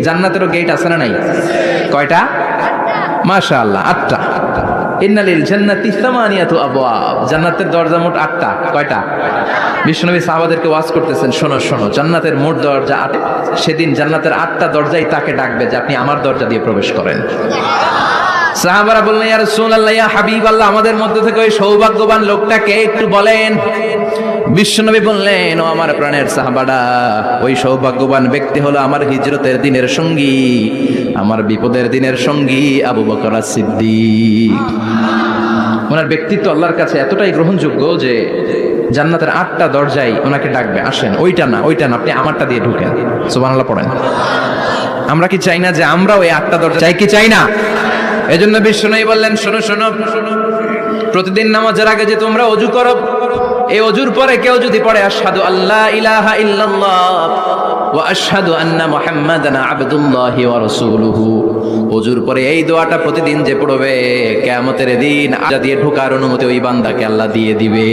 জান্নাতেরও gate আছে না নাই? কয়টা? মাশাআল্লাহ, 8টা। ইন্নালিল জান্নাতি সামানিয়াতু আবওয়াব, জান্নাতের দরজা মোট 8টা। কয়টা? বিশ্বনবী সাহাবাদেরকে ওয়াজ করতেছেন, শোনো শোনো, জান্নাতের মোট দরজা 8। সেদিন জান্নাতের 8টা দরজাই তাকে ডাকবে যে আপনি আমার দরজা দিয়ে প্রবেশ করেন। সাহাবারা বললেন, ইয়া রাসূলুল্লাহ, ইয়া হাবিবাল্লাহ, আমাদের মধ্যে থেকে ওই সৌভাগ্যবান লোকটাকে একটু বলেন। বিশ্বনবী বললেন, ও আমার প্রাণের সাহাবারা, ওই সৌভাগ্যবান ব্যক্তি হলো আমার হিজরতের দিনের সঙ্গী, আমার বিপদের দিনের সঙ্গী আবু বকর সিদ্দিক। ওনার ব্যক্তিত্ব আল্লাহর কাছে এতটাই গ্রহণযোগ্য যে জান্নাতের 8টা দরজায় ওনাকে ডাকবে, আসেন। ওইটা না, আপনি আমারটা দিয়ে ঢুকেন। সুবহানাল্লাহ পড়েন। আমরা কি চাই না যে আমরা ওই 8টা দরজা চাই কি চাই না? এজন্য বিশ্বনবী বললেন, শোনো শোনো, প্রতিদিন নামাজের আগে যে তোমরা ওযু করো, এই ওযুর পরে কেউ যদি পড়ে আশহাদু আল্লা ইলাহা ইল্লাল্লাহ ওয়া আশহাদু আন্না মুহাম্মাদান আবদুল্লাহি ওয়া রাসূলুহু, ওযুর পরে এই দোয়াটা প্রতিদিন যে পড়বে, কিয়ামতের দিন আজা দিয়ে ঢোকার অনুমতি ওই বান্দাকে আল্লাহ দিয়ে দিবে।